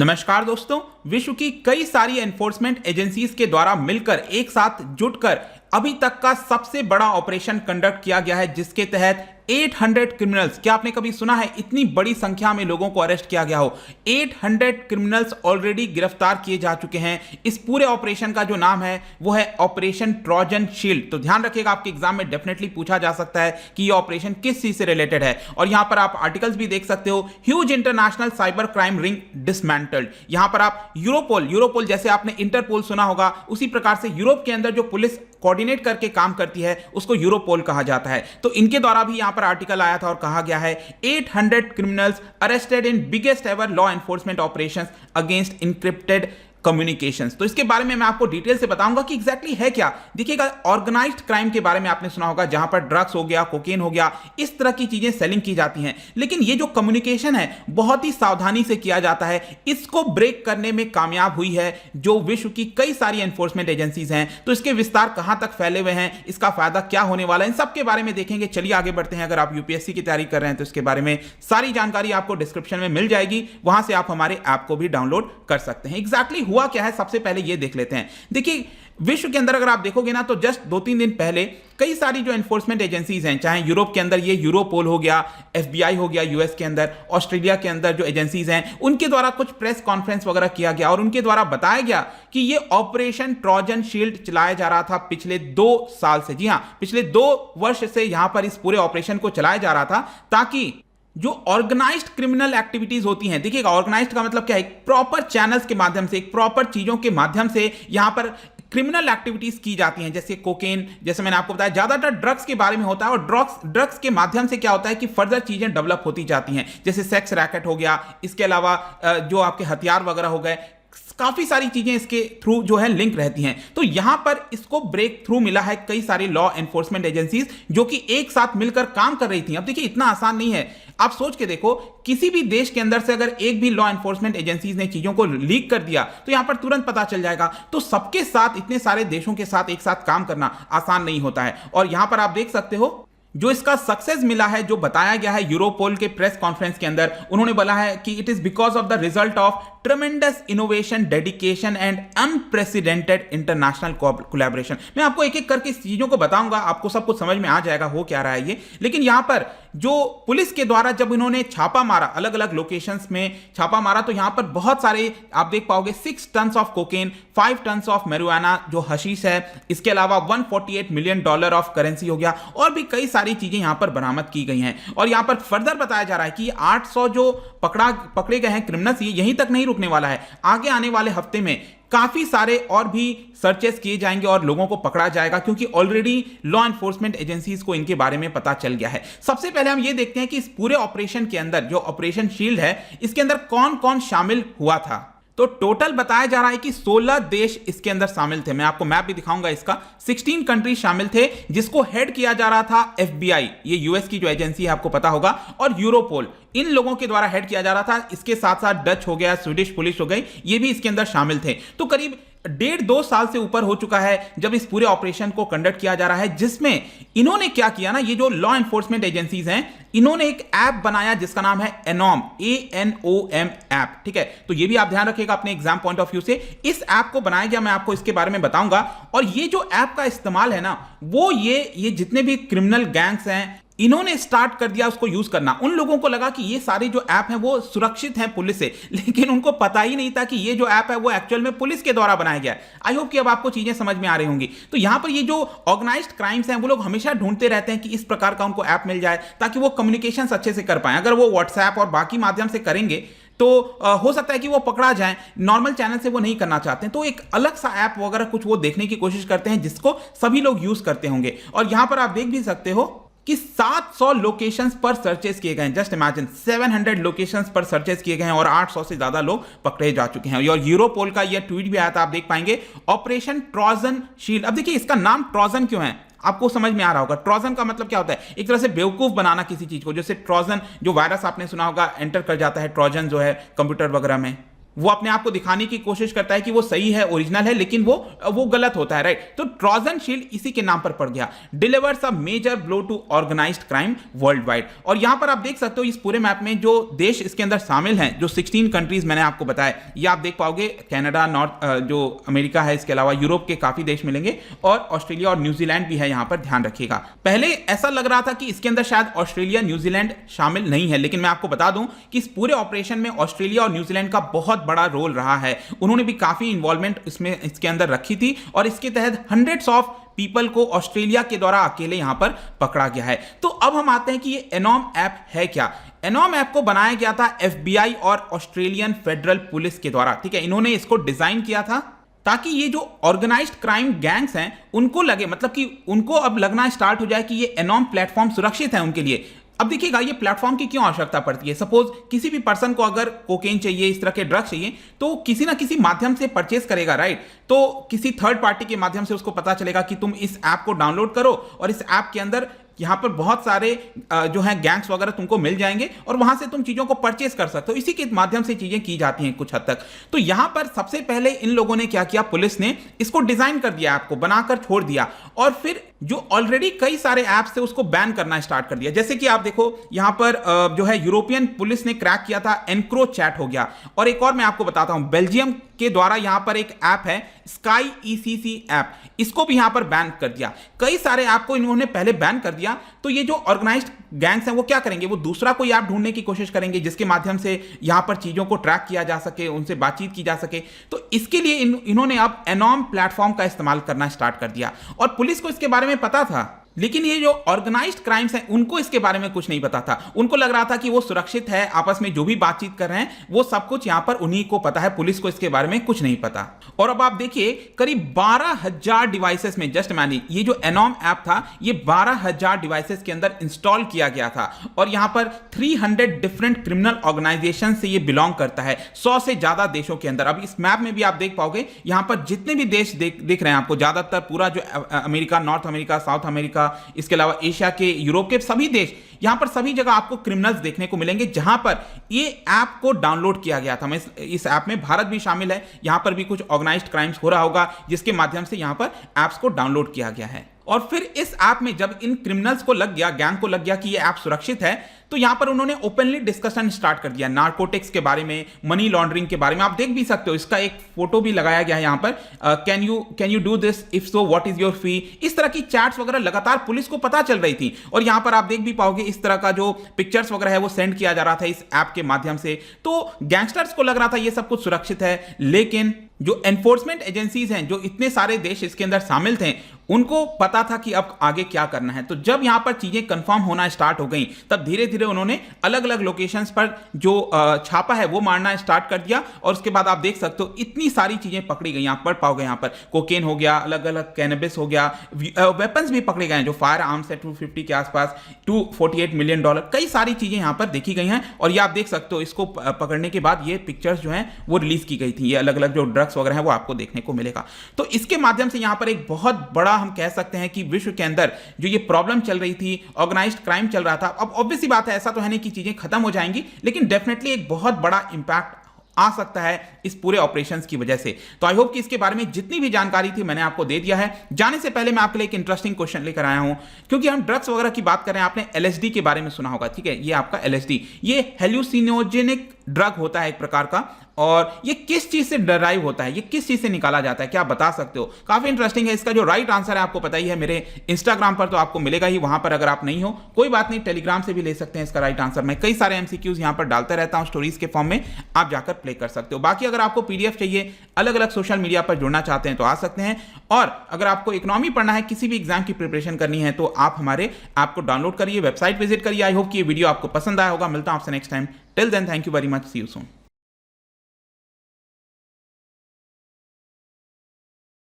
नमस्कार दोस्तों। विश्व की कई सारी एनफोर्समेंट एजेंसीज के द्वारा मिलकर एक साथ जुटकर अभी तक का सबसे बड़ा ऑपरेशन कंडक्ट किया गया है, जिसके तहत 800 क्रिमिनल्स, क्या आपने कभी सुना है इतनी बड़ी संख्या में लोगों को अरेस्ट किया गया हो? 800 क्रिमिनल्स ऑलरेडी गिरफ्तार किए जा चुके हैं। इस पूरे ऑपरेशन का जो नाम है वो है ऑपरेशन ट्रोजन शील्ड। तो ध्यान रखिएगा, आपके एग्जाम में डेफिनेटली पूछा जा सकता है कि ये ऑपरेशन किस चीज से रिलेटेड है। और यहां पर आप आर्टिकल्स भी देख सकते हो, huge international cyber crime ring dismantled. यहां पर आप यूरोपोल जैसे आपने इंटरपोल सुना होगा, उसी प्रकार से यूरोप के अंदर जो पुलिस कोऑर्डिनेट करके काम करती है उसको यूरोपोल कहा जाता है। तो इनके द्वारा भी यहां पर आर्टिकल आया था और कहा गया है 800 criminals arrested in biggest ever law enforcement operations against encrypted communications. तो इसके बारे में मैं आपको डिटेल से बताऊंगा कि एग्जैक्टली है क्या। देखिएगा, ऑर्गेनाइज्ड क्राइम के बारे में आपने सुना होगा, जहां पर ड्रग्स हो गया, कोकेन हो गया, इस तरह की चीजें सेलिंग की जाती हैं। लेकिन ये जो कम्युनिकेशन है बहुत ही सावधानी से किया जाता है। इसको ब्रेक करने में कामयाब हुई है जो विश्व की कई सारी एनफोर्समेंट एजेंसीज हैं। तो इसके विस्तार कहां तक फैले हुए हैं, इसका फायदा क्या होने वाला है, इन सब के बारे में देखेंगे। चलिए आगे बढ़ते हैं। अगर आप यूपीएससी की तैयारी कर रहे हैं तो इसके बारे में सारी जानकारी आपको डिस्क्रिप्शन में मिल जाएगी, वहां से आप हमारे ऐप को भी डाउनलोड कर सकते हैं। एग्जैक्टली हुआ क्या है सबसे पहले ये देख लेते हैं। देखिए, विश्व के अंदर अगर आप देखोगे ना तो जस्ट 2-3 दिन पहले कई सारी जो एनफोर्समेंट एजेंसीज हैं, चाहे यूरोप के अंदर ये यूरोपोल हो गया, एफबीआई हो गया यूएस के अंदर, ऑस्ट्रेलिया के अंदर जो एजेंसीज हैं, उनके द्वारा कुछ प्रेस कॉन्फ्रेंस वगैरह किया गया और उनके द्वारा बताया गया कि ये ऑपरेशन ट्रोजन शील्ड चलाया जा रहा था पिछले 2 साल से। जी हां, पिछले 2 वर्ष से यहां पर इस पूरे ऑपरेशन को चलाया जा रहा था ताकि जो ऑर्गेनाइज्ड क्रिमिनल एक्टिविटीज होती हैं, देखिएगा ऑर्गेनाइज्ड का मतलब क्या है, एक प्रॉपर चैनल्स के माध्यम से, एक प्रॉपर चीजों के माध्यम से यहां पर क्रिमिनल एक्टिविटीज की जाती हैं। जैसे कोकेन, जैसे मैंने आपको बताया, ज्यादातर ड्रग्स के बारे में होता है। और ड्रग्स के माध्यम से क्या होता है कि फर्दर चीजें डेवलप होती जाती हैं, जैसे सेक्स रैकेट हो गया, इसके अलावा जो आपके हथियार वगैरह हो गए, काफी सारी चीजें इसके थ्रू जो है लिंक रहती हैं। तो यहां पर इसको ब्रेक थ्रू मिला है कई सारी लॉ एनफोर्समेंट एजेंसीज जो कि एक साथ मिलकर काम कर रही थी। अब देखिए, इतना आसान नहीं है। आप सोच के देखो, किसी भी देश के अंदर से अगर एक भी लॉ एनफोर्समेंट एजेंसीज ने चीजों को लीक कर दिया तो यहां पर तुरंत पता चल जाएगा। तो सबके साथ, इतने सारे देशों के साथ एक साथ काम करना आसान नहीं होता है। और यहां पर आप देख सकते हो जो इसका सक्सेस मिला है, जो बताया गया है यूरोपोल के प्रेस कॉन्फ्रेंस के अंदर, उन्होंने बोला है कि it is because of the result of ट्रेमेंडस innovation, dedication and unprecedented international collaboration. मैं आपको एक एक करके इस चीजों को बताऊंगा, आपको सब कुछ समझ में आ जाएगा हो क्या रहा है ये। लेकिन यहां पर जो पुलिस के द्वारा जब इन्होंने छापा मारा, अलग अलग लोकेशंस में छापा मारा, तो यहां पर बहुत सारे आप देख पाओगे 6 ton of cocaine, 5 ton of marijuana जो हशीश है, इसके अलावा $148 मिलियन ऑफ करेंसी हो गया, और भी कई सारी चीजें यहां पर बरामद की गई हैं। और यहां पर फर्दर बताया जा रहा है कि 800 जो पकड़े गए हैं क्रिमिनल्स, ये यहीं तक नहीं रुकने वाला है। आगे आने वाले हफ्ते में काफी सारे और भी सर्चेस किए जाएंगे और लोगों को पकड़ा जाएगा, क्योंकि ऑलरेडी लॉ एनफोर्समेंट एजेंसीज को इनके बारे में पता चल गया है। सबसे पहले हम ये देखते हैं कि इस पूरे ऑपरेशन के अंदर जो ऑपरेशन शील्ड है, इसके अंदर कौन कौन शामिल हुआ था। तो टोटल बताया जा रहा है कि 16 देश इसके अंदर शामिल थे। मैं आपको मैप भी दिखाऊंगा इसका। 16 कंट्री शामिल थे, जिसको हेड किया जा रहा था एफबीआई, ये यूएस की जो एजेंसी है आपको पता होगा, और यूरोपोल, इन लोगों के द्वारा हेड किया जा रहा था। इसके साथ साथ डच हो गया, स्वीडिश पुलिस हो गई, ये भी इसके अंदर शामिल थे। तो करीब 1.5-2 साल से ऊपर हो चुका है जब इस पूरे ऑपरेशन को कंडक्ट किया जा रहा है, जिसमें इन्होंने क्या किया ना, ये जो लॉ एनफोर्समेंट एजेंसीज हैं, इन्होंने एक ऐप बनाया जिसका नाम है एनोम, ANOM ऐप। ठीक है, तो ये भी आप ध्यान रखिएगा अपने एग्जाम पॉइंट ऑफ व्यू से। इस ऐप को बनाया गया, मैं आपको इसके बारे में बताऊंगा। और ये जो ऐप का इस्तेमाल है ना, वो ये जितने भी क्रिमिनल गैंग्स हैं, इन्होंने स्टार्ट कर दिया उसको यूज करना। उन लोगों को लगा कि ये सारे जो ऐप हैं वो सुरक्षित हैं पुलिस से, लेकिन उनको पता ही नहीं था कि ये जो ऐप है वो एक्चुअल में पुलिस के द्वारा बनाया गया है। आई होप कि अब आपको चीजें समझ में आ रही होंगी। तो यहां पर ये जो ऑर्गेनाइज्ड क्राइम्स हैं, वो लोग हमेशा ढूंढते रहते हैं कि इस प्रकार का उनको ऐप मिल जाए ताकि वो कम्युनिकेशन अच्छे से कर पाए। अगर वो व्हाट्सएप और बाकी माध्यम से करेंगे तो हो सकता है कि वो पकड़ा जाए, नॉर्मल चैनल से वो नहीं करना चाहते हैं। तो एक अलग सा ऐप वगैरह कुछ वो देखने की कोशिश करते हैं जिसको सभी लोग यूज करते होंगे। और यहां पर आप देख भी सकते हो कि 700 लोकेशंस पर सर्चेस किए गए हैं। जस्ट इमेजिन, 700 लोकेशंस पर सर्चेस किए गए हैं और 800 से ज्यादा लोग पकड़े जा चुके हैं। और यूरोपोल का यह ट्वीट भी आया था, आप देख पाएंगे, ऑपरेशन ट्रोजन शील्ड। अब देखिए, इसका नाम ट्रोजन क्यों है, आपको समझ में आ रहा होगा। ट्रोजन का मतलब क्या होता है, एक तरह से बेवकूफ बनाना किसी चीज को। जैसे ट्रोजन जो वायरस आपने सुना होगा, एंटर कर जाता है ट्रोजन जो है कंप्यूटर वगैरह में, वो अपने आप को दिखाने की कोशिश करता है कि वो सही है, ओरिजिनल है, लेकिन वो गलत होता है, राइट। तो ट्रोजन शील्ड इसी के नाम पर पड़ गया। Delivers a major blow to organised crime worldwide. और यहां पर आप देख सकते हो इस पूरे मैप में जो देश इसके अंदर शामिल हैं, जो 16 कंट्रीज मैंने आपको बताया, ये आप देख पाओगे। कनाडा, नॉर्थ जो अमेरिका है, इसके अलावा यूरोप के काफी देश मिलेंगे और ऑस्ट्रेलिया और न्यूजीलैंड भी है, यहां पर ध्यान रखिएगा। पहले ऐसा लग रहा था कि इसके अंदर शायद ऑस्ट्रेलिया, न्यूजीलैंड शामिल नहीं है, लेकिन मैं आपको बता दूं कि इस पूरे ऑपरेशन में ऑस्ट्रेलिया और न्यूजीलैंड का बहुत बड़ा रोल रहा है। उन्होंने भी काफी इन्वॉल्वमेंट इसमें इसके अंदर रखी थी और इसके तहत हंड्रेड्स ऑफ पीपल को ऑस्ट्रेलिया के द्वारा अकेले यहां पर पकड़ा गया है। तो अब हम आते हैं कि ये एनॉम ऐप है क्या। एनॉम ऐप को बनाया गया था एफबीआई और ऑस्ट्रेलियन फेडरल पुलिस के द्वारा, ठीक है। इन्होंने इसको डिजाइन किया था ताकि ये जो ऑर्गेनाइज्ड क्राइम गैंग्स हैं उनको लगे, मतलब कि उनको अब लगना स्टार्ट हो जाए कि ये एनॉम प्लेटफॉर्म सुरक्षित है उनके लिए। अब देखिएगा ये प्लेटफॉर्म की क्यों आवश्यकता पड़ती है। सपोज किसी भी पर्सन को अगर कोकेन चाहिए, इस तरह के ड्रग्स चाहिए, तो किसी ना किसी माध्यम से परचेस करेगा, राइट। तो किसी थर्ड पार्टी के माध्यम से उसको पता चलेगा कि तुम इस ऐप को डाउनलोड करो और इस ऐप के अंदर यहां पर बहुत सारे जो हैं गैंग्स वगैरह तुमको मिल जाएंगे और वहां से तुम चीजों को परचेस कर सकते हो। इसी के माध्यम से चीजें की जाती हैं कुछ हद तक। तो यहां पर सबसे पहले इन लोगों ने क्या किया, पुलिस ने इसको डिजाइन कर दिया, ऐप को बनाकर छोड़ दिया और फिर जो ऑलरेडी कई सारे ऐप्स थे उसको बैन करना स्टार्ट कर दिया। जैसे कि आप देखो यहां पर जो है यूरोपियन पुलिस ने क्रैक किया था, एनक्रो चैट हो गया। और एक और मैं आपको बताता हूं, बेल्जियम के द्वारा यहां पर एक ऐप है स्काई ईसीसी ऐप, इसको भी यहां पर बैन कर दिया। कई सारे ऐप को इन्होंने पहले बैन कर दिया। तो ये जो ऑर्गेनाइज्ड गैंग्स हैं वो क्या करेंगे, वो दूसरा कोई ऐप ढूंढने की कोशिश करेंगे जिसके माध्यम से यहां पर चीजों को ट्रैक किया जा सके, उनसे बातचीत की जा सके। तो इसके लिए इन्होंने अब एनॉम प्लेटफॉर्म का इस्तेमाल करना स्टार्ट कर दिया और पुलिस को इसके बारे में पता था, लेकिन ये जो ऑर्गेनाइज्ड क्राइम्स हैं उनको इसके बारे में कुछ नहीं पता था। उनको लग रहा था कि वो सुरक्षित है, आपस में जो भी बातचीत कर रहे हैं वो सब कुछ यहां पर उन्हीं को पता है, पुलिस को इसके बारे में कुछ नहीं पता। और अब आप देखिए करीब 12,000 डिवाइसेस में, जस्ट मैनी ये जो एनॉम ऐप था ये 12,000 डिवाइसेस के अंदर इंस्टॉल किया गया था और यहां पर 300 डिफरेंट क्रिमिनल ऑर्गेनाइजेशन से ये बिलोंग करता है, 100 से ज्यादा देशों के अंदर। अब इस मैप में भी आप देख पाओगे यहां पर जितने भी देश दिख रहे हैं आपको, ज्यादातर पूरा जो America, north America, south America, इसके अलावा एशिया के, यूरोप के सभी देश, यहां पर सभी जगह आपको क्रिमिनल्स देखने को मिलेंगे जहां पर ये ऐप को डाउनलोड किया गया था। मैं इस ऐप में भारत भी शामिल है, यहां पर भी कुछ ऑर्गेनाइज्ड क्राइम्स हो रहा होगा जिसके माध्यम से यहां पर ऐप्स को डाउनलोड किया गया है। और फिर इस ऐप में जब इन क्रिमिनल्स को लग गया, गैंग को लग गया कि ये ऐप सुरक्षित है, तो यहां पर उन्होंने ओपनली डिस्कशन स्टार्ट कर दिया नारकोटिक्स के बारे में, मनी लॉन्ड्रिंग के बारे में। आप देख भी सकते हो, इसका एक फोटो भी लगाया गया है यहां पर, can you do this, if so what is your फी। इस तरह की चैट्स वगैरह लगातार पुलिस को पता चल रही थी और यहां पर आप देख भी पाओगे इस तरह का जो पिक्चर्स वगैरह है वो सेंड किया जा रहा था इस ऐप के माध्यम से। तो गैंगस्टर्स को लग रहा था ये सब कुछ सुरक्षित है, लेकिन जो एनफोर्समेंट एजेंसीज हैं, जो इतने सारे देश इसके अंदर शामिल थे, उनको पता था कि अब आगे क्या करना है। तो जब यहां पर चीजें कंफर्म होना स्टार्ट हो गई तब धीरे धीरे उन्होंने अलग अलग लोकेशंस पर जो छापा है वो मारना स्टार्ट कर दिया और उसके बाद आप देख सकते हो इतनी सारी चीजें पकड़ी गई। आप पढ़ पाओगे यहां पर कोकेन हो गया, अलग अलग कैनबिस हो गया, वेपन्स भी पकड़े गए जो फायर आर्म्स है 250 के आसपास, $248 मिलियन, कई सारी चीजें यहां पर देखी गई हैं। और ये आप देख सकते हो, इसको पकड़ने के बाद ये पिक्चर्स जो हैं वो रिलीज की गई थी, ये अलग अलग जो ड्रग्स वगैरह है वो आपको देखने को मिलेगा। तो इसके माध्यम से यहां पर एक बहुत बड़ा हम कह सकते हैं कि विश्व के अंदर जो ये प्रॉब्लम चल रही थी, ऑर्गेनाइज्ड क्राइम चल रहा था, अब ऑब्वियस सी बात है ऐसा तो है नहीं कि चीजें खत्म हो जाएंगी, लेकिन डेफिनेटली एक बहुत बड़ा इंपैक्ट आ सकता है इस पूरे ऑपरेशंस की वजह से। तो आई होप कि इसके बारे में जितनी भी जानकारी थी मैंने आपको दे दिया है। जाने से पहले मैं आपके लिए एक इंटरेस्टिंग क्वेश्चन लेकर आया हूं, क्योंकि हम ड्रग्स वगैरह की बात कर रहे हैं, आपने एलएसडी के बारे में सुना होगा, ठीक है। ये आपका एलएसडी, ये हेलुसिनोजेनिक ड्रग होता है एक प्रकार का, और ये किस चीज से डराइव होता है, ये किस चीज से निकाला जाता है, क्या आप बता सकते हो? काफी इंटरेस्टिंग है। इसका जो राइट आंसर है आपको पता ही है, मेरे इंस्टाग्राम पर तो आपको मिलेगा ही, वहां पर अगर आप नहीं हो कोई बात नहीं, टेलीग्राम से भी ले सकते हैं इसका राइट आंसर। मैं कई सारे एमसीक्यूज यहां पर डालता रहता हूं स्टोरीज के फॉर्म में, आप जाकर प्ले कर सकते हो। बाकी अगर आपको पीडीएफ चाहिए, अलग अलग सोशल मीडिया पर जुड़ना चाहते हैं तो आ सकते हैं। और अगर आपको इकोनॉमी पढ़ना है, किसी भी एग्जाम की प्रिपरेशन करनी है, तो आप हमारे ऐप को डाउनलोड करिए, वेबसाइट विजिट करिए। आई होप कि ये वीडियो आपको पसंद आया होगा। मिलता हूं आपसे next time. Till then, thank you very much, see you soon.